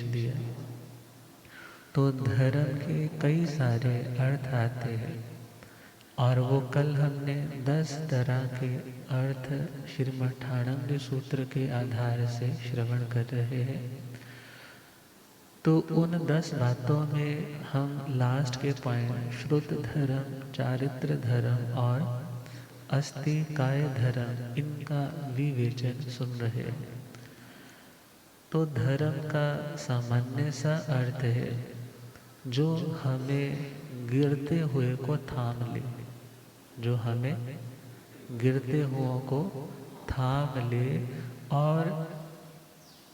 दिया। तो धर्म के कई सारे अर्थ आते हैं और वो कल हमने 10 तरह के अर्थ श्रीमठानंद सूत्र के आधार से श्रवण कर रहे हैं। तो उन 10 बातों में हम लास्ट के पॉइंट श्रुत धर्म, चारित्र धर्म और अस्थि काय धर्म, इनका विवेचन सुन रहे हैं। तो धर्म का सामान्य सा अर्थ है जो हमें गिरते हुए को थाम ले, जो हमें गिरते हुए को थाम ले और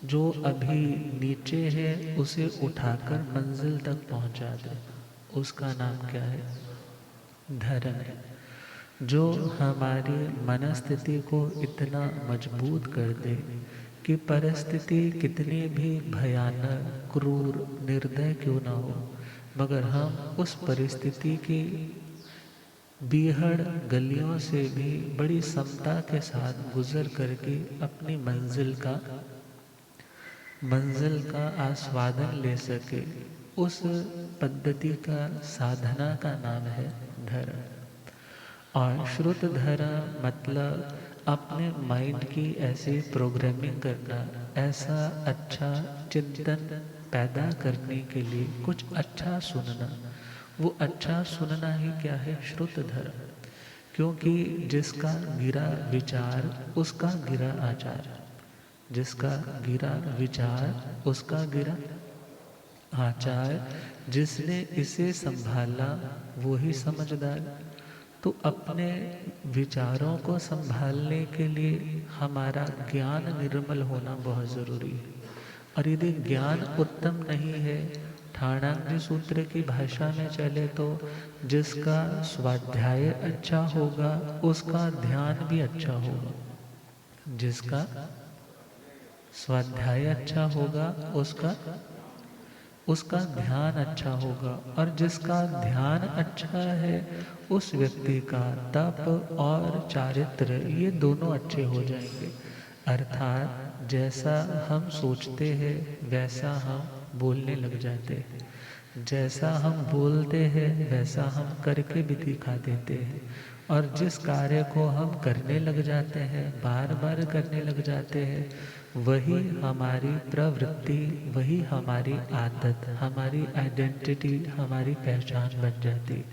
जो अभी नीचे है उसे उठाकर मंजिल तक पहुंचा दे, उसका नाम क्या है? धर्म है। जो हमारी मनस्थिति को इतना मजबूत कर दे कि परिस्थिति कितनी भी भयानक, क्रूर, निर्दय क्यों ना हो, मगर हम उस परिस्थिति की बीहड़ गलियों से भी बड़ी समता के साथ गुजर करके अपनी मंजिल का आस्वादन ले सके, उस पद्धति का, साधना का नाम है धर्म। और श्रुत धर्म मतलब अपने माइंड की ऐसी प्रोग्रामिंग करना, ऐसा अच्छा चिंतन पैदा करने के लिए कुछ अच्छा सुनना। वो अच्छा सुनना ही क्या है? श्रुत धर्म। क्योंकि जिसका गिरा विचार उसका गिरा आचार, जिसका गिरा विचार उसका गिरा आचार, जिसने इसे संभाला वो ही समझदार। तो अपने विचारों को संभालने के लिए हमारा ज्ञान निर्मल होना बहुत ज़रूरी है। और यदि ज्ञान उत्तम नहीं है, ठाणांग सूत्र की भाषा में चले तो जिसका स्वाध्याय अच्छा होगा उसका ध्यान भी अच्छा होगा, जिसका स्वाध्याय अच्छा होगा उसका ध्यान अच्छा होगा, और जिसका ध्यान अच्छा है उस व्यक्ति का तप और चारित्र ये दोनों अच्छे हो जाएंगे। अर्थात जैसा हम सोचते हैं वैसा हम बोलने लग जाते हैं, जैसा हम बोलते हैं वैसा हम करके भी दिखा देते हैं। और जिस कार्य को हम करने लग जाते हैं, बार बार करने लग जाते हैं, वही हमारी प्रवृत्ति, वही हमारी आदत, हमारी आइडेंटिटी, हमारी पहचान बन जाती।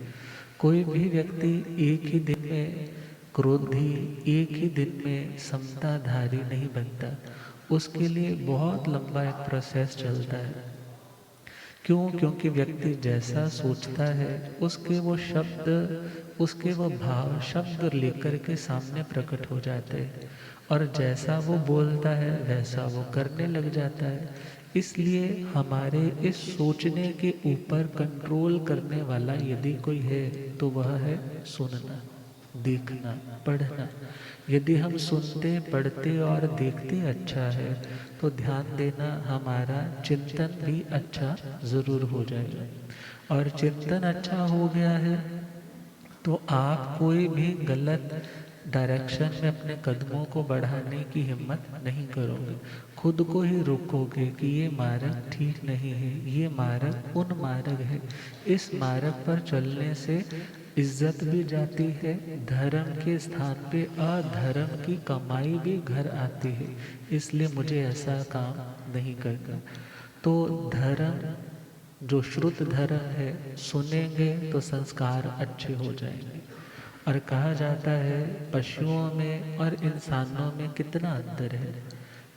कोई भी व्यक्ति एक ही दिन में क्रोधी, एक ही दिन में समताधारी नहीं बनता। उसके लिए बहुत लंबा एक प्रोसेस चलता है। क्यों? क्योंकि व्यक्ति जैसा सोचता है उसके वो शब्द, उसके वो भाव शब्द लेकर के सामने प्रकट हो जाते हैं, और जैसा वो बोलता है वैसा वो करने लग जाता है। इसलिए हमारे इस सोचने के ऊपर कंट्रोल करने वाला यदि कोई है तो वह है सुनना, देखना, पढ़ना। यदि हम सुनते, पढ़ते और देखते अच्छा है तो ध्यान देना हमारा चिंतन भी अच्छा ज़रूर हो जाएगा। और चिंतन अच्छा हो गया है तो आप कोई भी गलत डायरेक्शन में अपने कदमों को बढ़ाने की हिम्मत नहीं करोगे। खुद को ही रोकोगे कि ये मार्ग ठीक नहीं है, ये मार्ग उन मार्ग है, इस मार्ग पर चलने से इज्जत भी जाती है, धर्म के स्थान पे अधर्म की कमाई भी घर आती है, इसलिए मुझे ऐसा काम नहीं करना। तो धर्म, जो श्रुत धर्म है, सुनेंगे तो संस्कार अच्छे हो जाएंगे। और कहा जाता है पशुओं में और इंसानों में कितना अंतर है?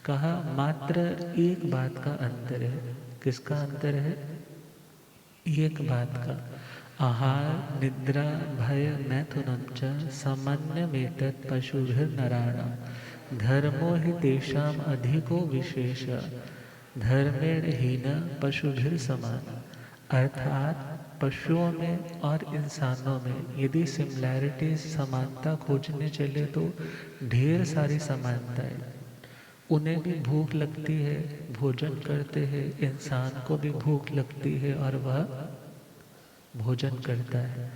कहा मात्र एक बात का अंतर है। किसका अंतर है? एक बात का। आहार निद्रा भय मैथुनं च सामान्यमेतत् पशुभिर्नराणां धर्मो हि तेषाम् अधिको विशेष धर्मेण हीन पशुभिर समान। अर्थात पशुओं में और इंसानों में यदि सिमिलैरिटी, समानता खोजने चले तो ढेर सारी समानताएं। उन्हें भी भूख लगती है, भोजन करते हैं, इंसान को भी भूख लगती है और वह भोजन करता है।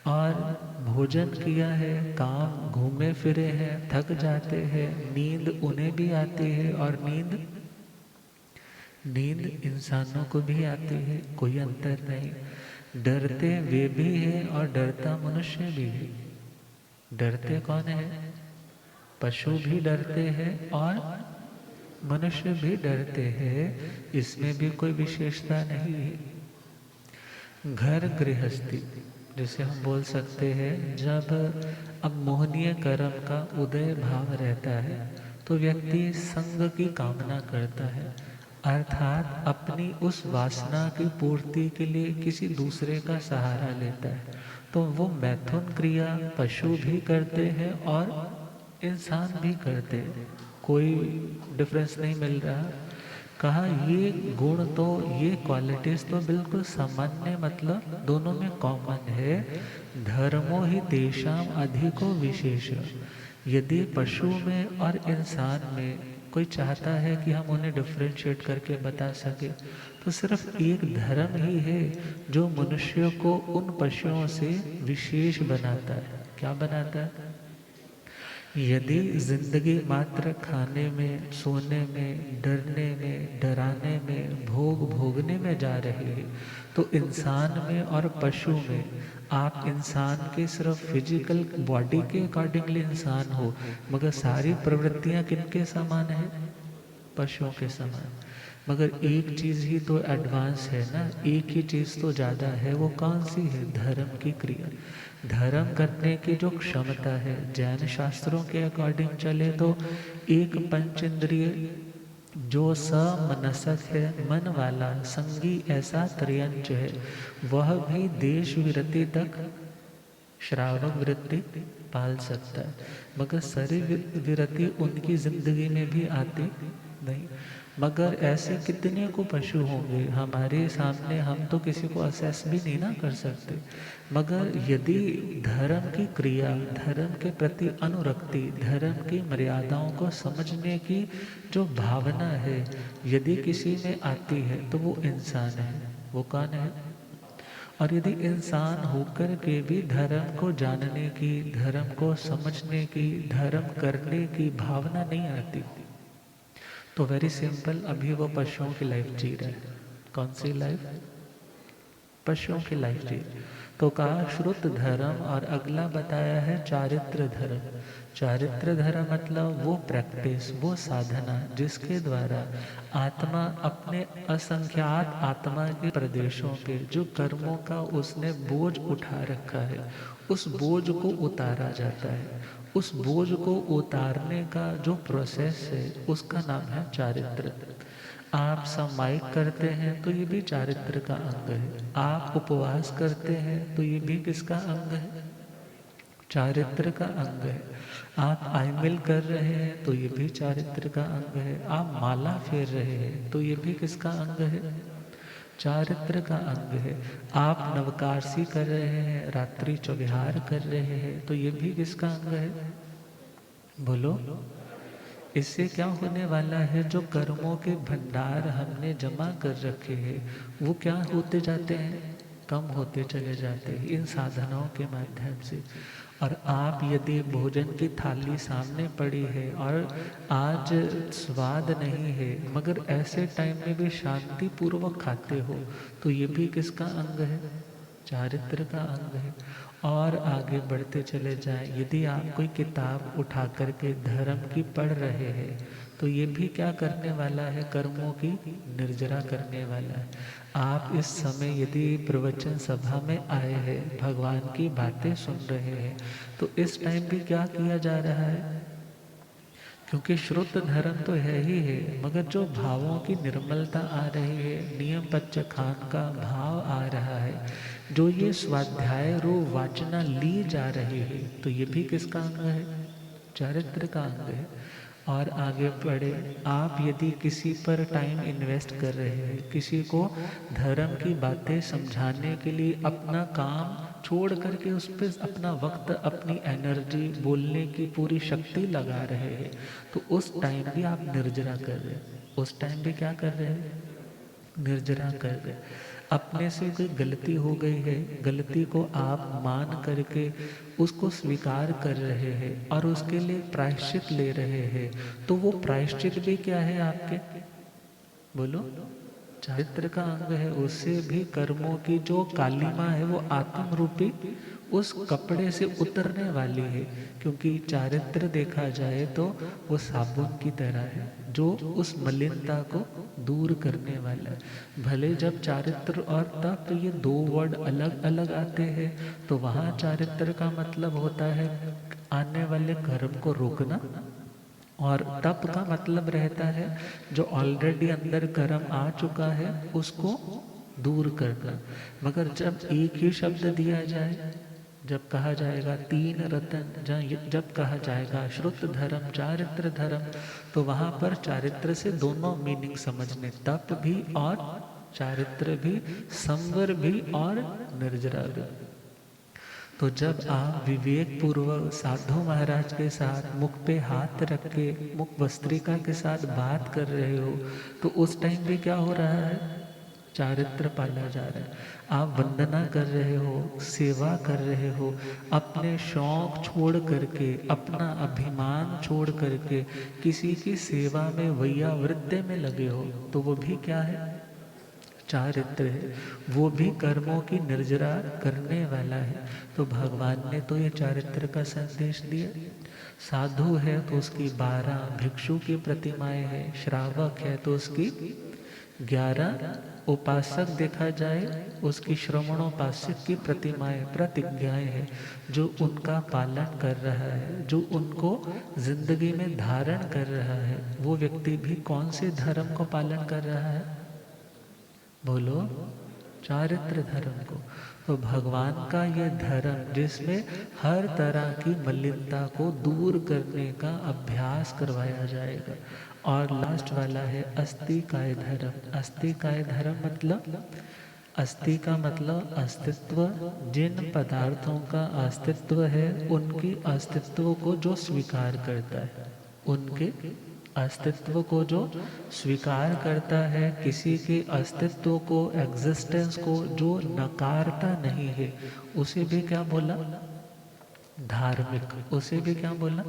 और भोजन किया है, काम घूमे फिरे हैं, थक जाते हैं, नींद उन्हें भी आती है और नींद इंसानों को भी आती है, कोई अंतर नहीं। डरते वे भी है और डरता मनुष्य भी है। डरते कौन है? पशु भी डरते हैं और मनुष्य भी डरते हैं, इसमें भी कोई विशेषता नहीं है। घर गृहस्थी जिसे हम बोल सकते हैं, जब अब मोहनीय कर्म का उदय भाव रहता है तो व्यक्ति संग की कामना करता है, अर्थात अपनी उस वासना की पूर्ति के लिए किसी दूसरे का सहारा लेता है। तो वो मैथुन क्रिया पशु भी करते हैं और इंसान भी करते हैं, कोई डिफरेंस नहीं मिल रहा। कहा ये गुण तो, ये क्वालिटीज तो बिल्कुल सामान्य, मतलब दोनों में कॉमन है। धर्मो ही तेषाम अधिको विशेष। यदि पशु में और इंसान में कोई चाहता है कि हम उन्हें डिफ्रेंशिएट करके बता सके, तो सिर्फ एक धर्म ही है जो मनुष्य को उन पशुओं से विशेष बनाता है। क्या बनाता है? यदि जिंदगी मात्र खाने में, सोने में, डरने में, डराने में, भोग भोगने में जा रही है, तो इंसान में और पशु में आप इंसान के सिर्फ फिजिकल बॉडी के अकॉर्डिंगली इंसान हो, मगर सारी प्रवृत्तियां किनके समान है? पशुओं के समान। मगर एक चीज ही तो एडवांस है ना, एक ही चीज तो ज्यादा है। वो कौन सी है? धर्म की क्रिया। धर्म करने की जो क्षमता है, जैन शास्त्रों के अकॉर्डिंग चले तो एक पंचेंद्रिय जो समनसक है, मन वाला संगी ऐसा त्रयंच है, वह भी देश विरति तक श्रावण वृत्ति पाल सकता है, मगर शरीर विरति उनकी जिंदगी में भी आती नहीं। मगर ऐसे कितने को पशु होंगे हमारे सामने, हम तो किसी को असेस भी नहीं ना कर सकते। मगर यदि धर्म की क्रिया, धर्म के प्रति अनुरक्ति, धर्म की मर्यादाओं को समझने की जो भावना है, यदि किसी में आती है तो वो इंसान है। वो कौन है? और यदि इंसान होकर के भी धर्म को जानने की, धर्म को समझने की, धर्म करने की भावना नहीं आती, तो वेरी सिंपल, अभी वो पशुओं की लाइफ जी रहा है। कौन सी लाइफ? पशुओं की लाइफ जी। तो कहा श्रुत धर्म, और अगला बताया है चारित्र धर्म। चारित्र धर्म मतलब वो प्रैक्टिस, वो साधना जिसके द्वारा आत्मा अपने असंख्यात आत्मा के प्रदेशों पे जो कर्मों का उसने बोझ उठा रखा है, उस बोझ को उतारा जाता है। उस बोझ को उतारने का जो प्रोसेस है उसका नाम है चारित्र। आप सामायिक करते हैं तो ये भी चारित्र का अंग है। आप उपवास करते हैं तो ये भी किसका अंग है? चारित्र का अंग है। आप आईमिल कर रहे हैं तो ये भी चारित्र का अंग है। आप माला फेर रहे हैं तो ये भी किसका अंग है? चारित्र का अंग है। आप नवकार्सी कर रहे हैं, रात्रि चौविहार कर रहे हैं, तो ये भी किसका अंग है? बोलो। इससे क्या होने वाला है? जो कर्मों के भंडार हमने जमा कर रखे हैं वो क्या होते जाते हैं? कम होते चले जाते हैं इन साधनाओं के माध्यम से। और आप यदि भोजन की थाली सामने पड़ी है और आज स्वाद नहीं है, मगर ऐसे टाइम में भी शांति पूर्वक खाते हो, तो ये भी किसका अंग है? चारित्र का अंग है। और आगे बढ़ते चले जाएं, यदि आप कोई किताब उठा करके धर्म की पढ़ रहे हैं तो ये भी क्या करने वाला है? कर्मों की निर्जरा करने वाला है। आप इस समय यदि प्रवचन सभा में आए हैं, भगवान की बातें सुन रहे हैं, तो इस टाइम भी क्या किया जा रहा है? क्योंकि श्रुत धर्म तो है ही है, मगर जो भावों की निर्मलता आ रही है, नियम पच्च खान का भाव आ रहा है, जो ये स्वाध्याय रूप वाचना ली जा रही है, तो ये भी किसका अंग है? चारित्र का अंग है। और आगे बढ़े, आप यदि किसी पर टाइम इन्वेस्ट कर रहे हैं, किसी को धर्म की बातें समझाने के लिए अपना काम छोड़ करके उस पर अपना वक्त, अपनी एनर्जी, बोलने की पूरी शक्ति लगा रहे हैं, तो उस टाइम भी आप निर्जरा कर रहे हैं। उस टाइम भी क्या कर रहे हैं? निर्जरा कर रहे हैं। अपने से कोई गलती हो गई है, गलती को आप मान करके उसको स्वीकार कर रहे हैं और उसके लिए प्रायश्चित ले रहे हैं, तो वो प्रायश्चित भी क्या है आपके? बोलो। चारित्र का अंग है, उससे भी कर्मों की जो कालिमा है वो आत्म रूपी उस कपड़े से उतरने वाली है। क्योंकि चारित्र देखा जाए तो वो साबुन की तरह है जो उस मलिनता को दूर करने वाला है। भले जब चारित्र और तप ये दो वर्ड अलग अलग आते हैं तो वहाँ चारित्र का मतलब होता है आने वाले कर्म को रोकना, और तप का मतलब रहता है जो ऑलरेडी अंदर कर्म आ चुका है उसको दूर करना। मगर जब एक ही शब्द दिया जाए, जब कहा जाएगा तीन रतन, जब कहा जाएगा श्रुत धर्म चारित्र धर्म, तो वहाँ पर चारित्र से दोनों मीनिंग समझने, तप भी और चारित्र भी, संवर भी और निर्जरा भी। तो जब आप विवेक पूर्वक साधु महाराज के साथ मुख पे हाथ रख के मुख वस्त्रिका के साथ बात कर रहे हो तो उस टाइम भी क्या हो रहा है, चारित्र पाला जा रहा है। आप वंदना कर रहे हो, सेवा कर रहे हो, अपने शौक छोड़ करके, अपना अभिमान छोड़ करके किसी की सेवा में वैयावृत्ति में लगे हो, तो वो भी क्या है, चारित्र है। वो भी कर्मों की निर्जरा करने वाला है। तो भगवान ने तो ये चारित्र का संदेश दिया। साधु है तो उसकी 12, भिक्षु की प्रतिमाएं है, श्रावक है तो उसकी 11, उपासक देखा जाए उसकी श्रवणोपासक की प्रतिमाएं प्रतिज्ञाएं हैं जो उनका पालन कर रहा है, जो उनको जिंदगी में धारण कर रहा है। वो व्यक्ति भी कौन से धर्म को पालन कर रहा है, बोलो, चारित्र धर्म को। तो भगवान का ये धर्म जिसमें हर तरह की मलिनता को दूर करने का अभ्यास करवाया जाएगा। और लास्ट वाला है अस्तिकाय धर्म। अस्तिकाय धर्म मतलब, अस्थि का मतलब अस्तित्व, जिन पदार्थों का अस्तित्व है उनकी अस्तित्व को जो स्वीकार करता है, उनके अस्तित्व को जो स्वीकार करता है, किसी के अस्तित्व को, एग्जिस्टेंस को जो नकारता नहीं है, उसे भी क्या बोला, धार्मिक। उसे भी क्या बोला,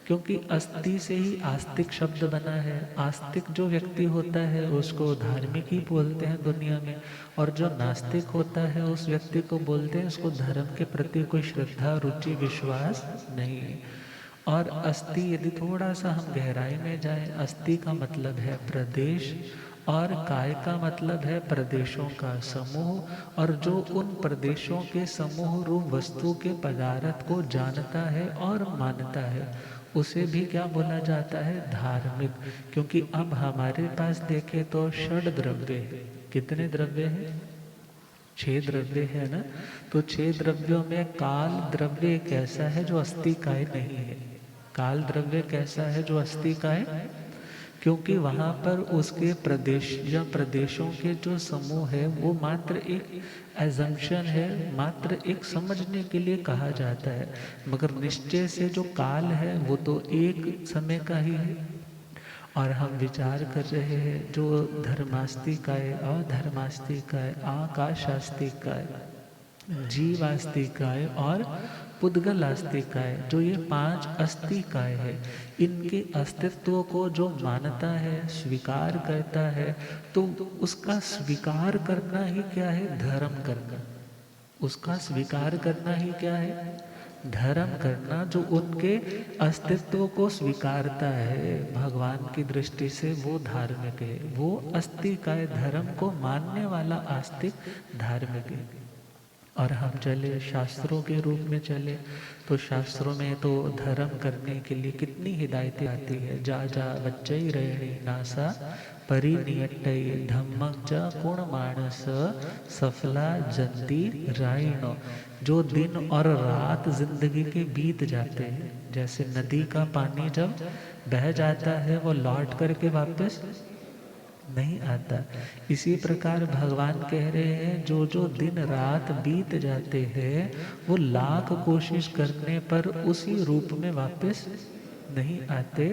क्योंकि अस्थि से ही आस्तिक शब्द बना है। आस्तिक जो व्यक्ति होता है उसको धार्मिक ही बोलते हैं दुनिया में, और जो नास्तिक होता है उस व्यक्ति को बोलते हैं उसको धर्म के प्रति कोई श्रद्धा, रुचि, विश्वास नहीं है। और अस्थि यदि थोड़ा सा हम गहराई में जाएं, अस्थि का मतलब है प्रदेश, और काय का मतलब है प्रदेशों का समूह, और जो उन प्रदेशों के समूह रूप वस्तु के पदार्थ को जानता है और मानता है उसे भी क्या बोला जाता है, धार्मिक। क्योंकि अब हमारे पास देखें तो षड द्रव्य है। कितने द्रव्य हैं, 6 द्रव्य है ना। तो 6 द्रव्यों में काल द्रव्य एक ऐसा है जो अस्थि काय नहीं है। काल द्रव्य कैसा है जो अस्थि काय, क्योंकि वहां पर उसके प्रदेश या प्रदेशों के जो समूह है वो मात्र एक एजम्पशन है, मात्र एक समझने के लिए कहा जाता है। मगर निश्चय से जो काल है वो तो एक समय का ही है। और हम विचार कर रहे हैं जो धर्मास्तिकाय, अधर्मास्तिकाय, आकाशास्तिकाय, जीवास्तिकाय और पुद्गलास्तिकाय, जो ये 5 अस्तिकाय है, इनके अस्तित्व को जो मानता है, स्वीकार करता है, तो उसका स्वीकार करना ही क्या है, धर्म करना। उसका स्वीकार करना ही क्या है, धर्म करना। जो उनके अस्तित्व को स्वीकारता है भगवान की दृष्टि से वो धार्मिक है। वो अस्तिकाय धर्म को मानने वाला आस्तिक धार्मिक है। और हम चले शास्त्रों के रूप में चले तो शास्त्रों में तो धर्म करने के लिए कितनी हिदायतें आती है। जा जा बच्चई रेणी नासा परिनियट्टई धम्मं च गुण मानस सफला जंती राइणो। जो दिन और रात जिंदगी के बीत जाते हैं, जैसे नदी का पानी जब बह जाता है वो लौट करके वापस नहीं आता, इसी प्रकार भगवान कह रहे हैं जो जो दिन रात बीत जाते हैं वो लाख कोशिश करने पर उसी रूप में वापस नहीं आते।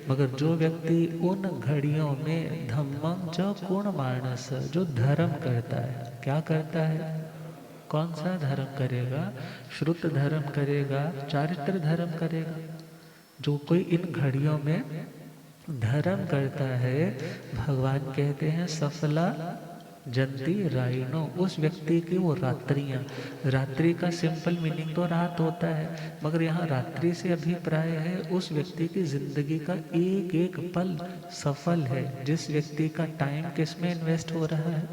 मगर जो व्यक्ति उन घड़ियों में धम्मं च गुण मानस, जो धर्म करता है, क्या करता है, कौन सा धर्म करेगा, श्रुत धर्म करेगा, चारित्र धर्म करेगा। जो कोई इन घड़ियों में धर्म करता है, भगवान कहते हैं सफला जंती राइनो, उस व्यक्ति की वो रात्रियां, रात्रि का सिंपल मीनिंग तो रात होता है, मगर यहाँ रात्रि से अभिप्राय है उस व्यक्ति की जिंदगी का एक एक पल सफल है। जिस व्यक्ति का टाइम किस में इन्वेस्ट हो रहा है?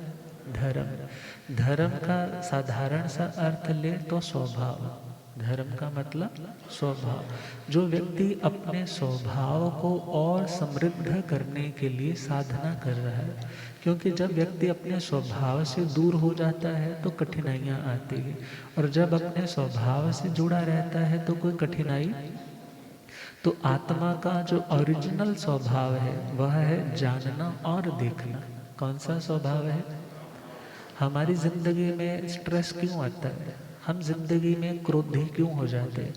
धर्म। धर्म का साधारण सा अर्थ ले तो स्वभाव। धर्म का मतलब स्वभाव। जो व्यक्ति अपने स्वभाव को और समृद्ध करने के लिए साधना कर रहा है, क्योंकि जब व्यक्ति अपने स्वभाव से दूर हो जाता है तो कठिनाइयाँ आती है, और जब अपने स्वभाव से जुड़ा रहता है तो कोई कठिनाई। तो आत्मा का जो ओरिजिनल स्वभाव है वह है जानना और देखना। कौन सा स्वभाव है? हमारी जिंदगी में स्ट्रेस क्यों आता है? हम जिंदगी में क्रोधी क्यों हो जाते हैं?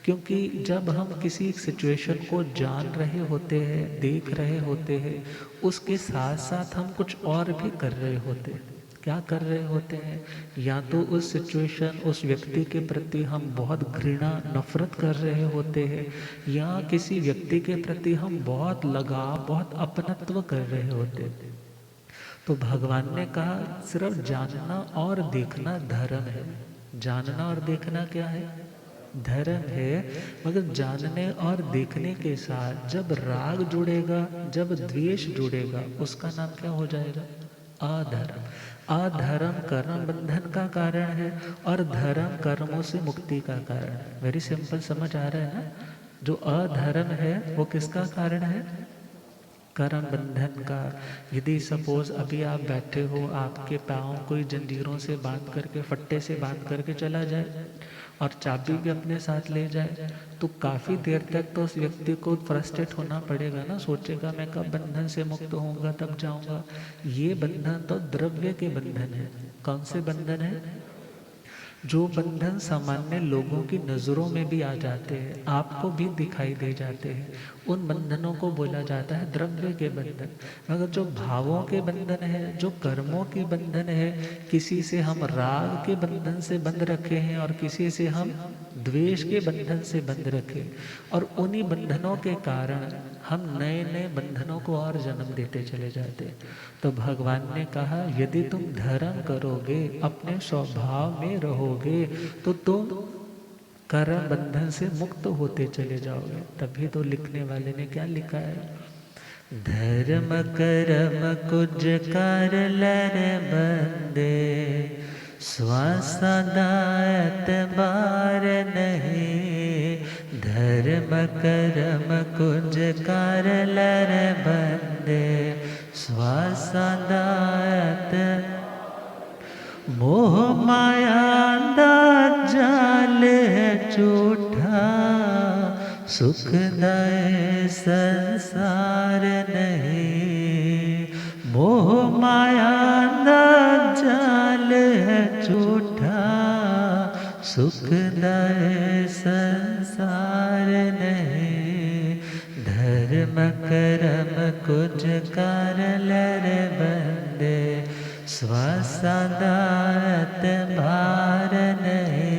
क्योंकि जब हम किसी सिचुएशन को जान रहे होते हैं, देख रहे होते हैं, उसके साथ साथ हम कुछ और भी कर रहे होते हैं। क्या कर रहे होते हैं? या तो उस सिचुएशन, उस व्यक्ति के प्रति हम बहुत घृणा, नफरत कर रहे होते हैं, या किसी व्यक्ति के प्रति हम बहुत लगाव, बहुत अपनत्व कर रहे होते हैं। तो भगवान ने कहा सिर्फ जानना और देखना धर्म है। जानना और देखना क्या है? धर्म है। मगर जानने और देखने के साथ जब राग जुड़ेगा, जब द्वेष जुड़ेगा, उसका नाम क्या हो जाएगा? अधर्म। अधर्म कर्म बंधन का कारण है, और धर्म कर्मों से मुक्ति का कारण है। वेरी सिंपल, समझ आ रहा है ना? जो अधर्म है वो किसका कारण है? कर्म बंधन का। यदि सपोज अभी आप बैठे हो, आपके पाँव कोई जंजीरों से बांध करके, फट्टे से बांध करके चला जाए और चाबी भी अपने साथ ले जाए, तो काफ़ी देर तक तो उस व्यक्ति को फ्रस्ट्रेट होना पड़ेगा ना, सोचेगा मैं कब बंधन से मुक्त होऊंगा तब जाऊंगा। ये बंधन तो द्रव्य के बंधन है। कौन से बंधन है? जो बंधन सामान्य लोगों की नज़रों में भी आ जाते हैं, आपको भी दिखाई दे जाते हैं, उन बंधनों को बोला जाता है द्रव्य के बंधन। मगर जो भावों के बंधन है, जो कर्मों के बंधन है, किसी से हम राग के बंधन से बंध रखे हैं और किसी से हम द्वेष के बंधन से बंध रखे, और उन्हीं बंधनों के कारण हम नए नए बंधनों को और जन्म देते चले जाते। तो भगवान ने कहा यदि तुम धर्म करोगे, अपने स्वभाव में रहोगे, तो तुम कर्म बंधन से मुक्त होते चले जाओगे। तभी तो लिखने वाले ने क्या लिखा है? धर्म कर्म कुछ कर लर बंदे, स्वासदायत बार नहीं। धर्म कर्म कुछ कर लर बंदे, स्वासदायत। मोह माया दा जाल है झूठा, सुखदाय संसार नहीं। मोह माया दा जाल है झूठा, सुखदाय संसार नहीं। धर्म कर्म कुछ कर लर बंदे, स्वासदायत भार नहीं।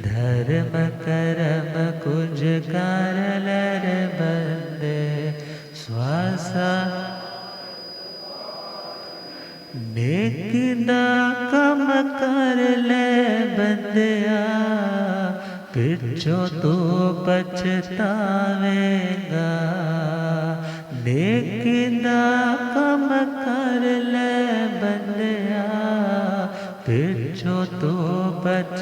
धर्म कर्म कुछ कर लर बंदे, स्वासा। नेक दा कम कर ले बंदिया, पिछों तो पछतावेगा। नेक दा कम कर ले बंदिया, पिछों तो पछ।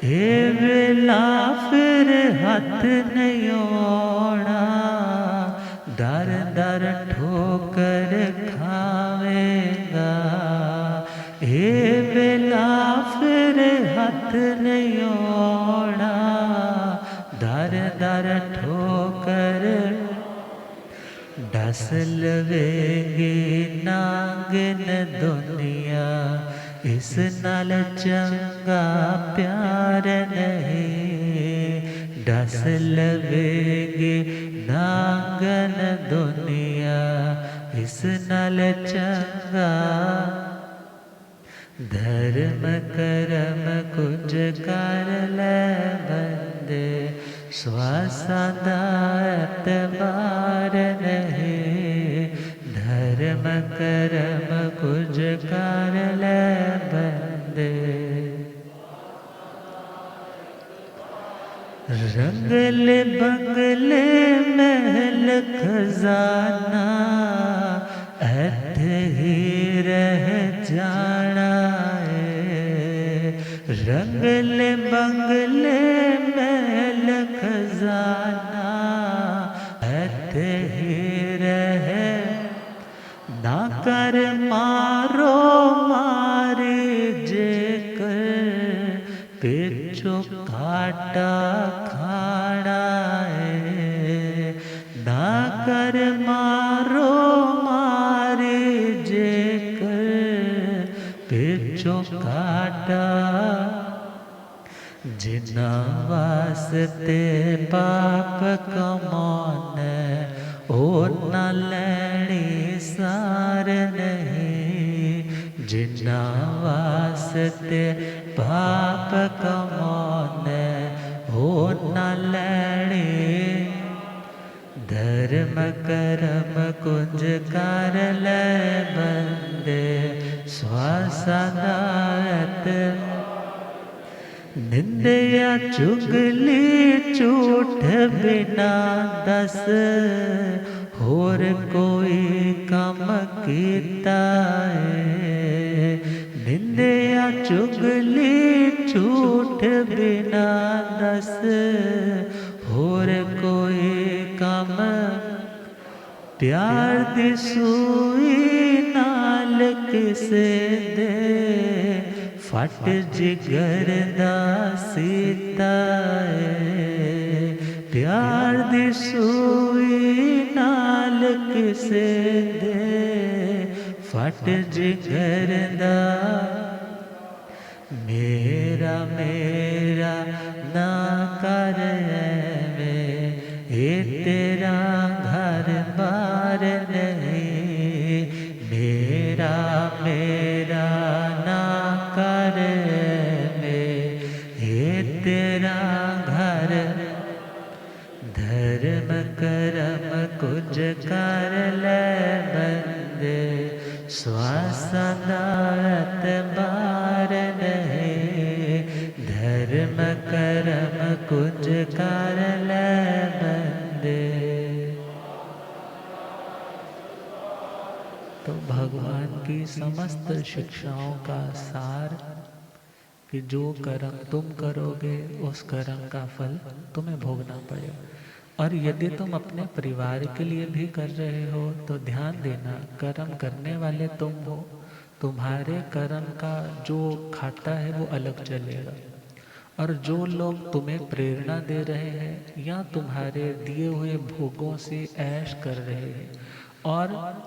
ए वेला फिर हाथ नहीं आना, दर दर ठोकर खावेगा। ए वेला फिर हाथ नहीं आना, दर दर ठोकर। डस लवेगी नागिन दुनिया, इस नाल चंगा प्यार नहीं। डस लवेगी नागन दुनिया, इस नाल चंगा। धर्म कर्म कुछ कर ले बंदे, स्वसदात बार नहीं, धर्म करम कुछ कर ले बंदे। रंगले बंगले महल खजाना, ऐत ही रह जाना है। रंगले बंगले महल खजाना, ऐत ही रह ना कर मारो मारे जेकर, पिछो काटा खाना है। ना कर मारो मारे जेकर, पिछो काटा। जिना वास्ते पाप कमौन, ओ न लैनी सार नहीं। जिना वास्ते पाप कमौन, ओ न लैनी। धर्म करम कुंज कर ले बंदे, स्वसदात। निंदया चुगली झूठ बिना दस, होर कोई कम कीता है। निंदया चुगली झूठ बिना दस, होर कोई कम। प्यार दी सुई नाल किसे दे, फट जिगर दा सीता है। प्यार दी सुई नाल किसे दे, फट जिगर दा। मेरा मेरा ना कर ऐवें, ये तेरा घर बार नहीं। मेरा मेरा ना कर ऐवें, ये तेरा घर। धर्म करम कुछ कर ले बंदे, स्वसदात बार नहीं। धर्म करम कुछ कर ले बंदे। तो भगवान की समस्त शिक्षाओं का सार कि जो कर्म तुम करोगे उस कर्म का फल तुम्हें भोगना पड़ेगा। और यदि तुम अपने परिवार के लिए भी कर रहे हो तो ध्यान देना, कर्म करने वाले तुम हो, तुम्हारे कर्म का जो खाता है वो अलग चलेगा। और जो लोग तुम्हें प्रेरणा दे रहे हैं या तुम्हारे दिए हुए भोगों से ऐश कर रहे हैं और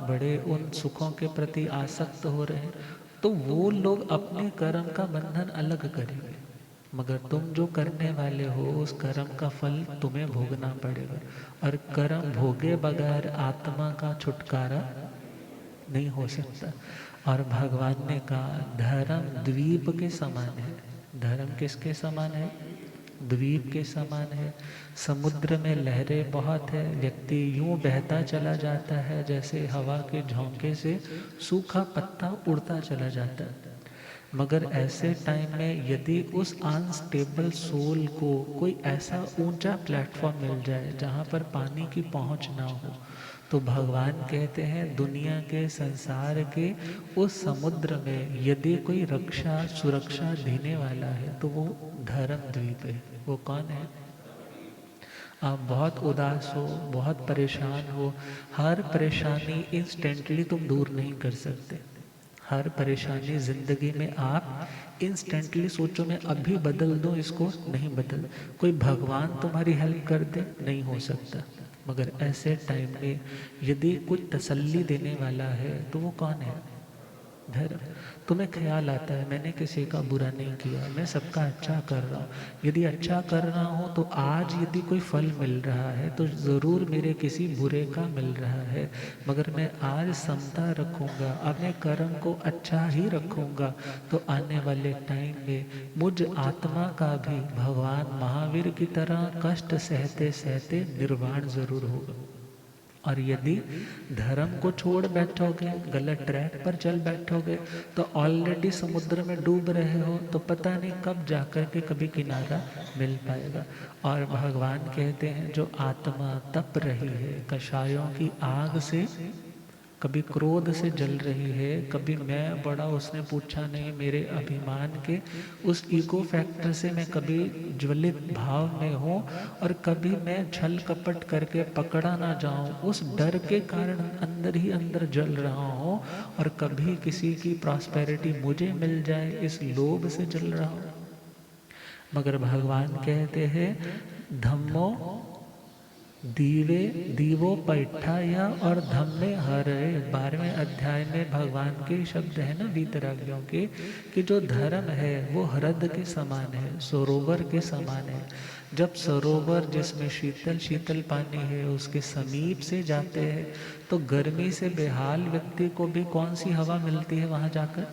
बड़े उन सुखों के प्रति आसक्त हो रहे हैं, तो वो लोग अपने कर्म का बंधन अलग करेंगे। मगर तुम जो करने वाले हो उस कर्म का फल तुम्हें भोगना पड़ेगा। और कर्म भोगे बगैर आत्मा का छुटकारा नहीं हो सकता। और भगवान ने कहा धर्म द्वीप के समान है। धर्म किसके समान है? द्वीप के समान है। समुद्र में लहरें बहुत है, व्यक्ति यूं बहता चला जाता है जैसे हवा के झोंके से सूखा पत्ता उड़ता चला जाता है। मगर ऐसे टाइम में यदि उस अनस्टेबल सोल को कोई ऐसा ऊंचा प्लेटफॉर्म मिल जाए जहाँ पर पानी की पहुँच ना हो, तो भगवान कहते हैं दुनिया के संसार के उस समुद्र में यदि कोई रक्षा सुरक्षा देने वाला है तो वो धर्म द्वीप है। वो कौन है? आप बहुत उदास हो, बहुत परेशान हो, हर परेशानी इंस्टेंटली तुम दूर नहीं कर सकते। हर परेशानी ज़िंदगी में आप इंस्टेंटली सोचो मैं अभी बदल दूँ इसको, नहीं बदल। कोई भगवान तुम्हारी हेल्प कर दे, नहीं हो सकता। मगर ऐसे टाइम में यदि कुछ तसल्ली देने वाला है तो वो कौन है? धर्म। तुम्हें ख्याल आता है मैंने किसी का बुरा नहीं किया, मैं सबका अच्छा कर रहा हूँ। यदि अच्छा कर रहा हूँ तो आज यदि कोई फल मिल रहा है तो ज़रूर मेरे किसी बुरे का मिल रहा है, मगर मैं आज समता रखूँगा, अपने कर्म को अच्छा ही रखूँगा, तो आने वाले टाइम में मुझ आत्मा का भी भगवान महावीर की तरह कष्ट सहते सहते निर्वाण ज़रूर होगा। और यदि धर्म को छोड़ बैठोगे, गलत ट्रैक पर चल बैठोगे, तो ऑलरेडी समुद्र में डूब रहे हो, तो पता नहीं कब जाकर के कभी किनारा मिल पाएगा। और भगवान कहते हैं जो आत्मा तप रही है कषायों की आग से, कभी क्रोध से जल रही है, कभी मैं बड़ा उसने पूछा नहीं, मेरे अभिमान के उस ईगो फैक्टर से मैं कभी ज्वलित भाव में हूँ, और कभी मैं छल कपट करके पकड़ा ना जाऊँ उस डर के कारण अंदर ही अंदर जल रहा हूँ, और कभी किसी की प्रॉस्पेरिटी मुझे मिल जाए इस लोभ से जल रहा हूँ। मगर भगवान कहते हैं धम्मो दीवे दीवो पैठाया और धम्मे हरे। 12वें अध्याय में भगवान के शब्द है ना वीतरागियों के, कि जो धर्म है वो हृद के समान है, सरोवर के समान है। जब सरोवर जिसमें शीतल शीतल पानी है उसके समीप से जाते हैं तो गर्मी से बेहाल व्यक्ति को भी कौन सी हवा मिलती है वहाँ जाकर?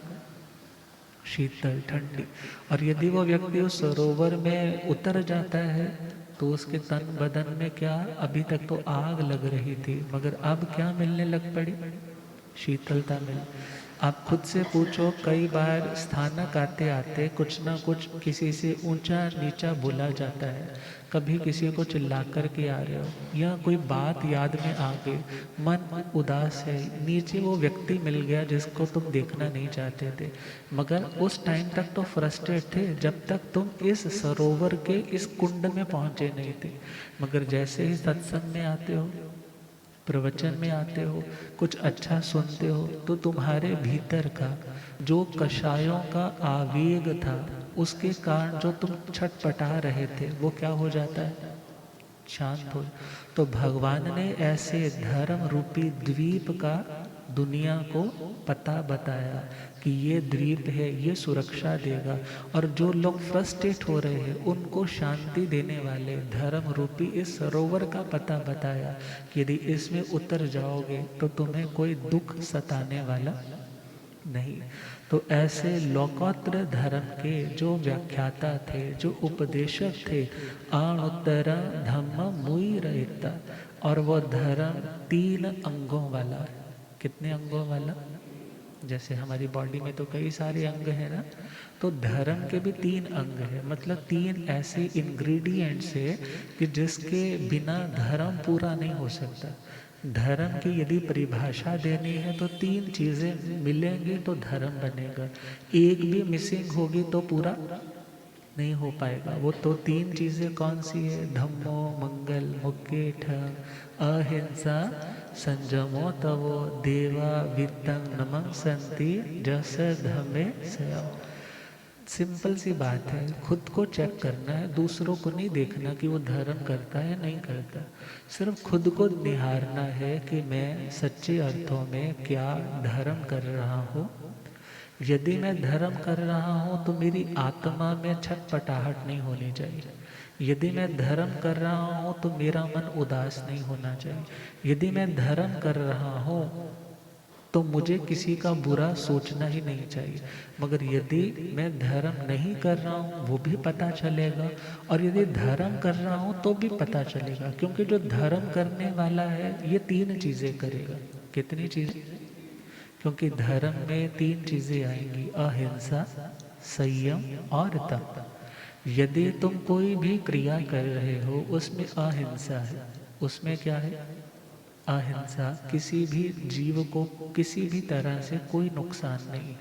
शीतल ठंडी। और यदि वो व्यक्ति उस सरोवर में उतर जाता है तो उसके तन बदन में क्या, अभी तक तो आग लग रही थी मगर अब क्या मिलने लग पड़ी? शीतलता मिल। आप खुद से पूछो, कई बार स्थानक आते आते कुछ ना कुछ किसी से ऊंचा नीचा बोला जाता है, कभी किसी को चिल्ला कर के आ रहे हो या कोई बात याद में आ गई, मन उदास है, नीचे वो व्यक्ति मिल गया जिसको तुम देखना नहीं चाहते थे, मगर उस टाइम तक तो फ्रस्ट्रेट थे जब तक तुम इस सरोवर के इस कुंड में पहुंचे नहीं थे। मगर जैसे ही सत्संग में आते हो, प्रवचन में आते हो, कुछ अच्छा सुनते हो, तो तुम्हारे भीतर का जो कषायों का आवेग था, उसके कारण जो तुम छटपटा रहे थे, वो क्या हो जाता है? शांत हो। तो भगवान ने ऐसे धर्म रूपी द्वीप का दुनिया को पता बताया कि ये द्वीप है, ये सुरक्षा देगा, और जो लोग फ्रस्ट्रेट हो रहे हैं उनको शांति देने वाले धर्म रूपी इस सरोवर का पता बताया कि यदि इसमें उतर जाओगे तो तुम्हें कोई दुख सताने वाला नहीं। तो ऐसे लोकोत्तर धर्म के जो व्याख्याता थे, जो उपदेशक थे, अणुत्तर धम्म मुई रहता, और वो धर्म 3 अंगों वाला है। कितने अंगों वाला? जैसे हमारी बॉडी में तो कई सारे अंग हैं ना, तो धर्म के भी 3 अंग है, मतलब 3 ऐसे इंग्रेडिएंट्स है कि जिसके बिना धर्म पूरा नहीं हो सकता। धर्म की यदि परिभाषा देनी है तो 3 चीजें मिलेंगी तो धर्म बनेगा, एक भी मिसिंग होगी तो पूरा नहीं हो पाएगा। वो तो 3 चीजें कौन सी है? धम्मो मंगल मुक्केठ अहिंसा संजमो तवो देवा वित्तं नमं संति जस धमे सयम। सिंपल सी बात है, खुद को चेक करना है, दूसरों को नहीं देखना कि वो धर्म करता है नहीं करता, सिर्फ खुद को निहारना है कि मैं सच्चे अर्थों में क्या धर्म कर रहा हूँ। यदि मैं धर्म कर रहा हूँ तो मेरी आत्मा में छटपटाहट नहीं होनी चाहिए। यदि मैं धर्म कर रहा हूँ तो मेरा मन उदास नहीं होना चाहिए। यदि मैं धर्म कर रहा हूँ तो मुझे किसी का बुरा सोचना ही नहीं चाहिए। मगर यदि मैं धर्म नहीं कर रहा हूँ वो भी पता चलेगा, और यदि धर्म कर रहा हूँ तो भी पता चलेगा, क्योंकि जो धर्म करने वाला है ये 3 चीजें करेगा। कितनी चीजें? क्योंकि धर्म में 3 चीजें आएंगी, अहिंसा, संयम और तप। यदि तुम कोई भी क्रिया कर रहे हो उसमें अहिंसा है, उसमें क्या है? अहिंसा, किसी भी जीव को किसी भी तरह से कोई नुकसान नहीं,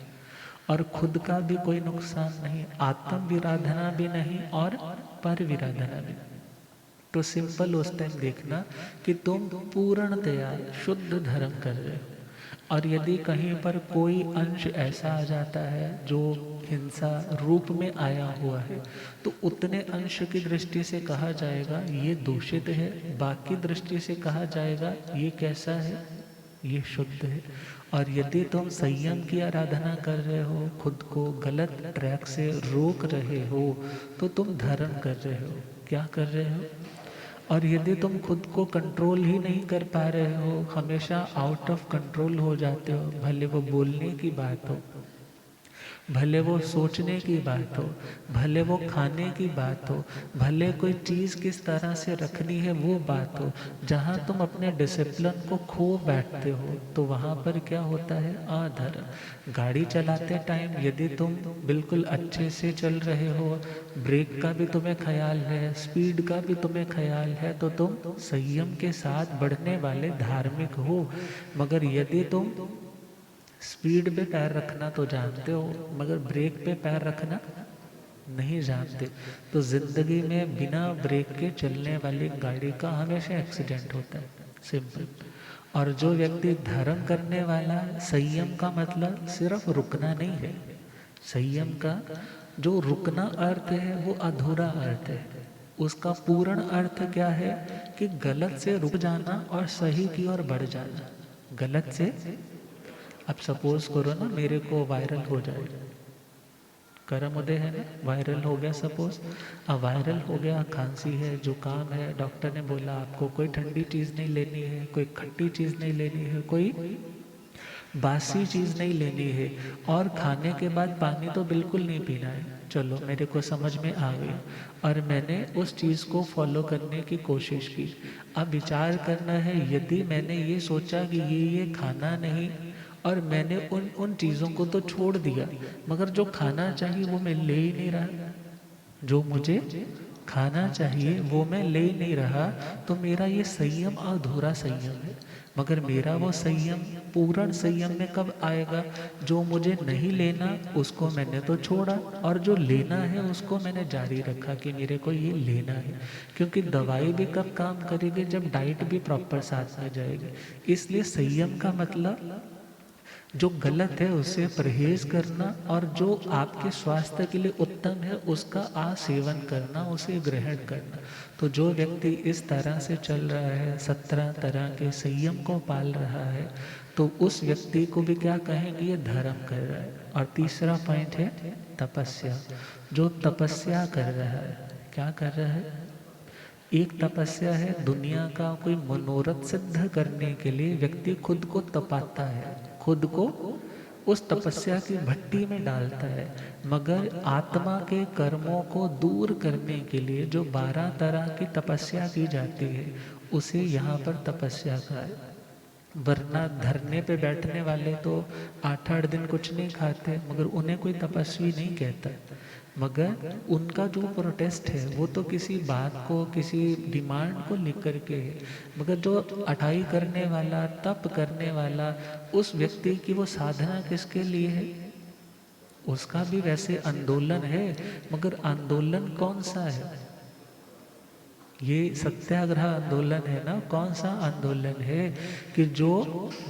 और खुद का भी कोई नुकसान नहीं, आत्म विराधना भी नहीं और पर विराधना भी नहीं। तो सिंपल उस टाइम देखना कि तुम पूर्णतया शुद्ध धर्म कर रहे हो। और यदि कहीं पर कोई अंश ऐसा आ जाता है जो हिंसा रूप में आया हुआ है, तो उतने अंश की दृष्टि से कहा जाएगा ये दूषित है, बाकी दृष्टि से कहा जाएगा ये कैसा है? ये शुद्ध है। और यदि तुम संयम की आराधना कर रहे हो, खुद को गलत ट्रैक से रोक रहे हो, तो तुम धर्म कर रहे हो। क्या कर रहे हो? और यदि तुम खुद को कंट्रोल ही नहीं कर पा रहे हो, हमेशा आउट ऑफ कंट्रोल हो जाते हो, भले वो बोलने की बात हो, भले वो सोचने की बात हो, भले वो खाने की बात हो, भले कोई चीज़ किस तरह से रखनी है वो बात हो, जहाँ तुम अपने डिसिप्लिन को खो बैठते हो, तो वहाँ पर क्या होता है? अधर्म। गाड़ी चलाते टाइम यदि तुम बिल्कुल अच्छे से चल रहे हो, ब्रेक का भी तुम्हें ख्याल है, स्पीड का भी तुम्हें ख्याल है, तो तुम संयम के साथ बढ़ने वाले धार्मिक हो। मगर यदि तुम स्पीड पे पैर रखना तो जानते हो, मगर ब्रेक पे पैर रखना नहीं जानते, तो जिंदगी में बिना ब्रेक के चलने वाली गाड़ी का हमेशा एक्सीडेंट होता है। सिंपल। और जो व्यक्ति धर्म करने वाला, संयम का मतलब सिर्फ रुकना नहीं है। संयम का जो रुकना अर्थ है वो अधूरा अर्थ है। उसका पूर्ण अर्थ क्या है? कि गलत से रुक जाना और सही की ओर बढ़ जाना। गलत से, अब सपोज करो ना मेरे को वायरल हो जाए, कर्म उदय है ना, वायरल हो गया सपोज। अब वायरल हो गया, खांसी है, जुकाम है, डॉक्टर ने बोला आपको कोई ठंडी चीज़ नहीं लेनी है, कोई खट्टी चीज़ नहीं लेनी है, कोई बासी चीज़ नहीं लेनी है, और खाने के बाद पानी तो बिल्कुल नहीं पीना है। चलो मेरे को समझ में आ गया और मैंने उस चीज़ को फॉलो करने की कोशिश की। अब विचार करना है, यदि मैंने ये सोचा कि ये खाना नहीं, और मैंने उन उन चीज़ों को तो छोड़ दिया, मगर जो खाना चाहिए वो मैं ले ही नहीं रहा, जो मुझे खाना चाहिए वो मैं ले ही नहीं रहा, तो मेरा ये संयम अधूरा संयम है। मगर मेरा वो संयम पूर्ण संयम में कब आएगा? जो मुझे नहीं लेना उसको मैंने तो छोड़ा, और जो लेना है उसको मैंने जारी रखा कि मेरे को ये लेना है। क्योंकि दवाई भी कब काम करेगी? जब डाइट भी प्रॉपर साथ में जाएगी। इसलिए संयम का मतलब जो गलत है उससे परहेज करना, और जो आपके स्वास्थ्य के लिए उत्तम है उसका आसेवन करना, उसे ग्रहण करना। तो जो व्यक्ति इस तरह से चल रहा है, 17 तरह के संयम को पाल रहा है, तो उस व्यक्ति को भी क्या कहेंगे? ये धर्म कर रहा है। और तीसरा पॉइंट है तपस्या। जो तपस्या कर रहा है, क्या कर रहा है? एक तपस्या है, दुनिया का कोई मनोरथ सिद्ध करने के लिए व्यक्ति खुद को तपाता है, खुद को उस तपस्या की भट्टी में डालता है। मगर आत्मा के कर्मों को दूर करने के लिए जो 12 तरह की तपस्या की जाती है, उसे यहाँ पर तपस्या कहा है। वरना धरने पे बैठने वाले तो 8-8 दिन कुछ नहीं खाते, मगर उन्हें कोई तपस्वी नहीं कहता। मगर उनका जो प्रोटेस्ट है वो तो किसी बात को, किसी डिमांड को लेकर के है। मगर जो अटाई करने वाला, तप करने वाला, उस व्यक्ति की वो साधना किसके लिए है? उसका भी वैसे आंदोलन है, मगर आंदोलन कौन सा है? ये सत्याग्रह आंदोलन है ना। कौन सा आंदोलन है? कि जो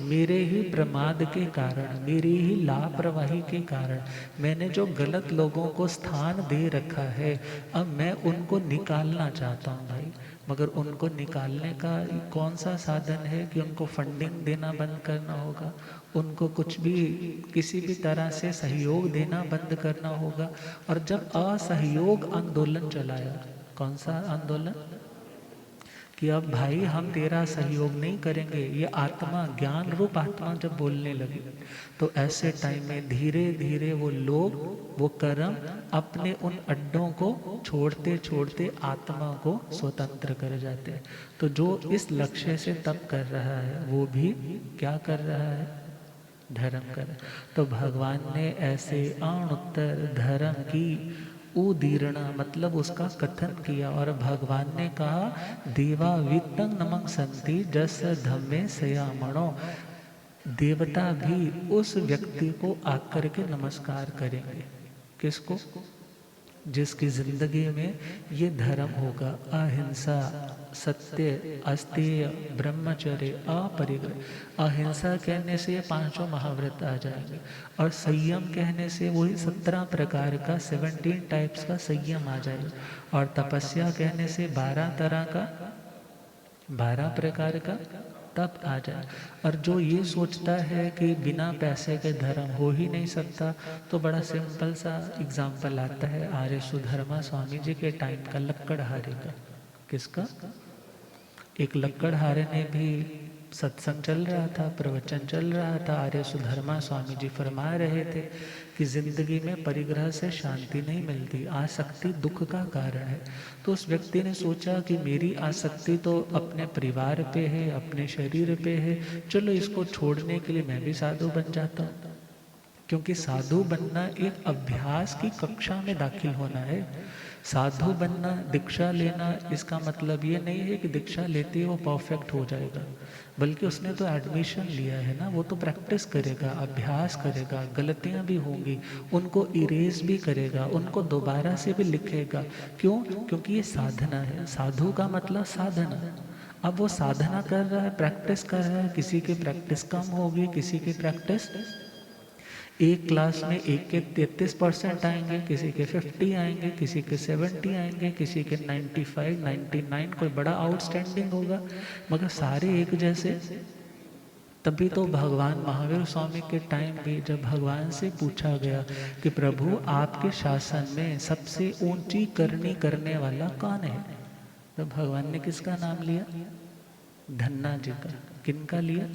मेरे ही प्रमाद के कारण, मेरी ही लापरवाही के कारण मैंने जो गलत लोगों को स्थान दे रखा है, अब मैं उनको निकालना चाहता हूँ भाई। मगर उनको निकालने का कौन सा साधन है? कि उनको फंडिंग देना बंद करना होगा, उनको कुछ भी किसी भी तरह से सहयोग देना बंद करना होगा। और जब असहयोग आंदोलन चलाया, कौन सा आंदोलन? कि अब भाई हम तेरा सहयोग नहीं करेंगे, ये आत्मा, ज्ञान रूप आत्मा जब बोलने लगी, तो ऐसे टाइम में धीरे धीरे वो लोग, वो कर्म अपने उन अड्डों को छोड़ते छोड़ते आत्मा को स्वतंत्र कर जाते हैं। तो जो इस लक्ष्य से तप कर रहा है वो भी क्या कर रहा है? धर्म कर। तो भगवान ने ऐसे अणुत्तर धर्म की उदीर्णा मतलब उसका कथन किया, और भगवान ने कहा देवा वित्तं नमं संति जस धम्मे सयामणो। देवता भी उस व्यक्ति को आकर के नमस्कार करेंगे। किसको? जिसकी जिंदगी में ये धर्म होगा, अहिंसा, सत्य, अस्तेय, ब्रह्मचर्य, अपरिग्रह। अहिंसा कहने से ये 5 महाव्रत आ जाएंगे, और संयम कहने से वही 17 प्रकार का 17 टाइप्स का संयम आ जाएगा, और तपस्या कहने से 12 तरह का, 12 प्रकार का तब आ जाए। और जो ये सोचता है कि बिना पैसे के धर्म हो ही नहीं सकता, तो बड़ा सिंपल सा एग्जाम्पल आता है आर्य सुधर्मा स्वामी जी के टाइम का, लक्कड़हारे का। किसका? एक लक्कड़हारे ने भी, सत्संग चल रहा था, प्रवचन चल रहा था, आर्य सुधर्मा स्वामी जी फरमा रहे थे कि जिंदगी में परिग्रह से शांति नहीं मिलती, आसक्ति दुख का कारण है। तो उस व्यक्ति ने सोचा कि मेरी आसक्ति तो अपने परिवार पे है, अपने शरीर पे है, चलो इसको छोड़ने के लिए मैं भी साधु बन जाता हूँ। क्योंकि साधु बनना एक अभ्यास की कक्षा में दाखिल होना है। साधु बनना, दीक्षा लेना, इसका मतलब ये नहीं है कि दीक्षा लेते ही वो परफेक्ट हो जाएगा, बल्कि उसने तो एडमिशन लिया है ना, वो तो प्रैक्टिस करेगा, अभ्यास करेगा, गलतियां भी होंगी, उनको इरेज भी करेगा, उनको दोबारा से भी लिखेगा। क्यों? क्योंकि ये साधना है। साधु का मतलब साधना। अब वो साधना कर रहा है, प्रैक्टिस कर रहा है, किसी की प्रैक्टिस कम होगी, किसी की प्रैक्टिस, एक क्लास में एक के 33% आएंगे, किसी के 50 आएंगे, किसी के 70 आएंगे, किसी के 95, 99, कोई बड़ा आउटस्टैंडिंग होगा, मगर सारे एक जैसे। तभी तो भगवान महावीर स्वामी के टाइम भी जब भगवान से पूछा गया कि प्रभु आपके शासन में सबसे ऊंची करनी करने वाला कौन है, तो भगवान ने किसका नाम लिया? धन्ना जी का। किनका लिया?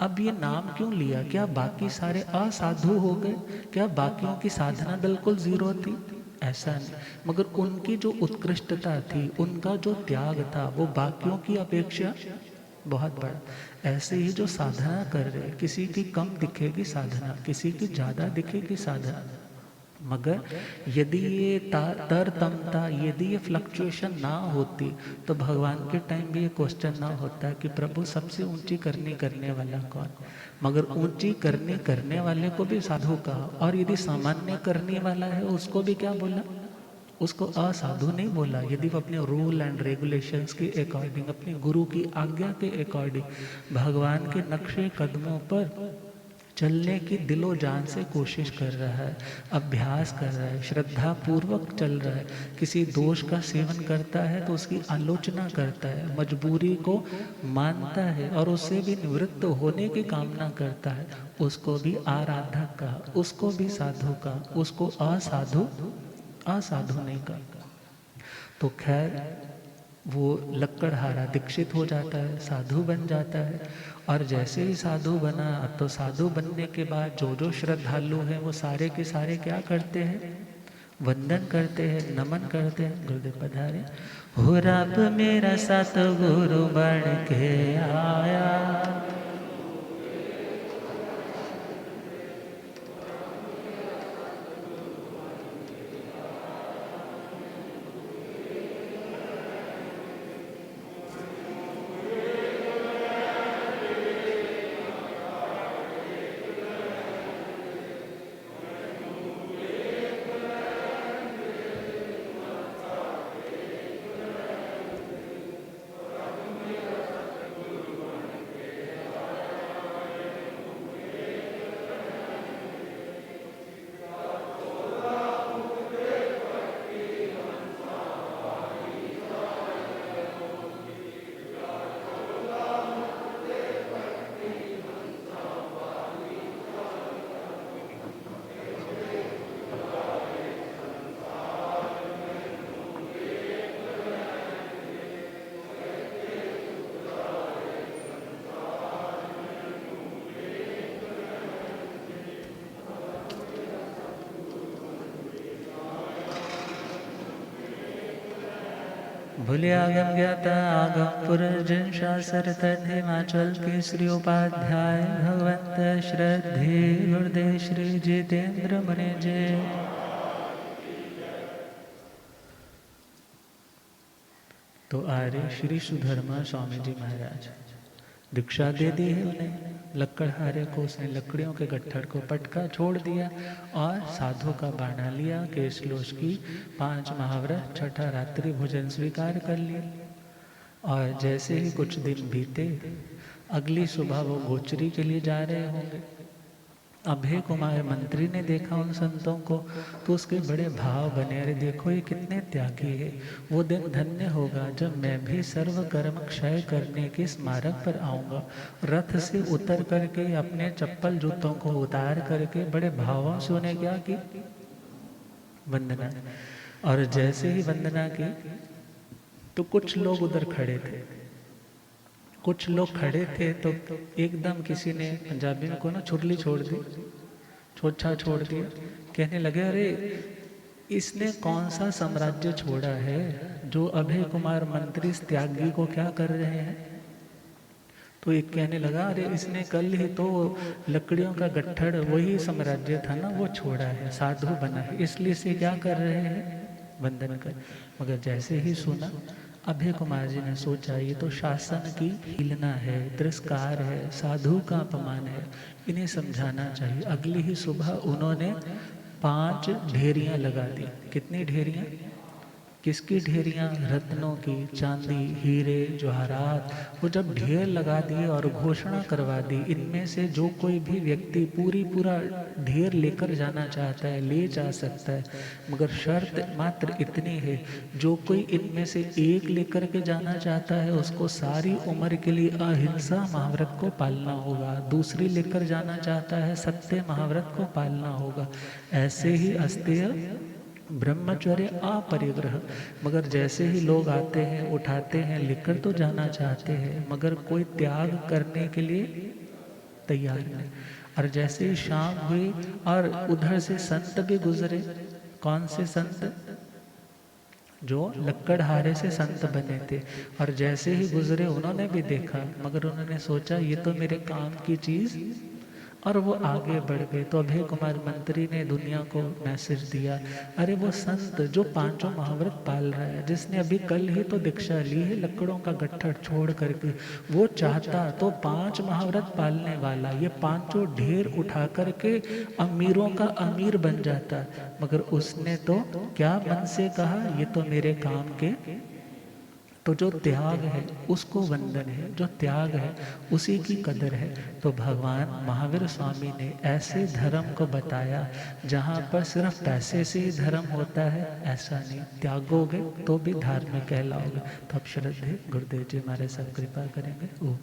अब ये नाम क्यों लिया? क्या बाकी सारे असाधु हो गए? क्या बाकियों की साधना बिल्कुल जीरो थी? ऐसा नहीं, मगर उनकी जो उत्कृष्टता थी, उनका जो त्याग था, वो बाकियों की अपेक्षा बहुत बड़ा। ऐसे ही जो साधना कर रहे, किसी की कम दिखेगी साधना, किसी की ज़्यादा दिखेगी साधना, मगर यदि ये तरतमता, यदि ये फ्लक्चुएशन ना होती, तो भगवान के टाइम भी ये क्वेश्चन ना होता कि प्रभु सबसे ऊंची करनी करने वाला कौन। मगर ऊंची करनी करने वाले को भी साधु कहा, और यदि सामान्य करने वाला है उसको भी क्या बोला? उसको असाधु नहीं बोला। यदि वो अपने रूल एंड रेगुलेशंस के अकॉर्डिंग, अपने गुरु की आज्ञा के अकॉर्डिंग, भगवान के नक्शे कदमों पर चलने की दिलो जान से कोशिश कर रहा है, अभ्यास कर रहा है, श्रद्धा पूर्वक चल रहा है, किसी दोष का सेवन करता है तो उसकी आलोचना करता है, मजबूरी को मानता है और उससे भी निवृत्त होने की कामना करता है, उसको भी आराधक का, उसको भी साधु का, उसको असाधु असाधु नहीं का। तो खैर वो लक्कड़हारा दीक्षित हो जाता है, साधु बन जाता है। और जैसे ही साधु बना, तो साधु बनने के बाद जो जो श्रद्धालु हैं वो सारे के सारे क्या करते हैं? वंदन करते हैं, नमन करते हैं। गुरुदेव पधारे। हो रब मेरा सतगुरु बन के आया, भूले आगम ज्ञाता आगम पुरर्जन शास्त्र तद हिमाचल केसरी उपाध्याय भगवंत श्रद्धे गुरुदेव श्री जितेंद्र मुनि जय। तो आर्य श्री सुधर्मा स्वामी जी महाराज दीक्षा दे दी है उन्हें। लक्कड़हारे को उसने लकड़ियों के गट्ठर को पटका, छोड़ दिया और साधु का बाणा लिया, केशलोश की 5 महाव्रत, छठा रात्रि भोजन स्वीकार कर लिया। और जैसे ही कुछ दिन बीते, अगली सुबह वो गोचरी के लिए जा रहे होंगे। अभय कुमार मंत्री ने देखा उन संतों को तो उसके बड़े भाव बने, अरे देखो ये कितने त्यागी है। वो दिन धन्य होगा जब मैं भी सर्व कर्म क्षय करने के स्मारक पर आऊँगा। रथ से उतर करके अपने चप्पल जूतों को उतार करके बड़े भावों से उन्हें क्या की, वंदना। और जैसे ही वंदना की तो कुछ लोग उधर खड़े थे, कुछ लोग खड़े थे तो एकदम किसी ने पंजाबी में को ना छुरली छोड़ दी, छोछा छोड़ दिया। कहने लगे अरे इसने कौन सा साम्राज्य छोड़ा है जो अभय कुमार मंत्री इस त्यागी को क्या कर रहे हैं। तो एक कहने लगा अरे इसने कल ही तो लकड़ियों का गट्ठड़ वही साम्राज्य था ना वो छोड़ा है, साधु बना है, इसलिए से क्या कर रहे हैं, वंदन कर। मगर जैसे ही सुना अभय कुमार जी ने सोचा ये तो शासन की हीलना है, तिरस्कार है, साधु का अपमान है, इन्हें समझाना चाहिए। अगली ही सुबह उन्होंने 5 ढेरियां लगा दी। कितनी ढेरियां, किसकी ढेरियां, रत्नों की, चांदी, हीरे, जवाहरात। वो जब ढेर लगा दिए और घोषणा करवा दी इनमें से जो कोई भी व्यक्ति पूरा ढेर लेकर जाना चाहता है ले जा सकता है, मगर शर्त मात्र इतनी है जो कोई इनमें से एक लेकर के जाना चाहता है उसको सारी उम्र के लिए अहिंसा महाव्रत को पालना होगा, दूसरी लेकर जाना चाहता है सत्य महाव्रत को पालना होगा। ऐसे ही अस्तेय ब्रह्मचर्य अपरिग्रह। मगर जैसे ही लोग आते हैं उठाते हैं लेकर तो जाना चाहते हैं मगर कोई त्याग करने के लिए तैयार नहीं। और जैसे ही शाम हुई और उधर से संत भी गुजरे, कौन से संत, जो लक्कड़हारे से संत बने थे, और जैसे ही गुजरे उन्होंने भी देखा मगर उन्होंने सोचा ये तो मेरे काम की चीज, और वो आगे बढ़ गए। तो अभय कुमार मंत्री ने दुनिया को मैसेज दिया, अरे वो संत जो 5 महाव्रत पाल रहा है, जिसने अभी कल ही तो दीक्षा ली है लकड़ों का गट्ठर छोड़ करके, वो चाहता तो 5 महाव्रत पालने वाला ये 5 ढेर उठा करके अमीरों का अमीर बन जाता, मगर उसने तो क्या मन से कहा ये तो मेरे काम के। तो जो त्याग है उसको वंदन है, जो त्याग है उसी की कदर है। तो भगवान महावीर स्वामी ने ऐसे धर्म को बताया जहाँ पर सिर्फ पैसे से ही धर्म होता है, ऐसा नहीं, त्यागोगे तो भी धार्मिक कहलाओगे। तो अब श्रद्धे गुरुदेव जी हमारे सब कृपा करेंगे। ओम।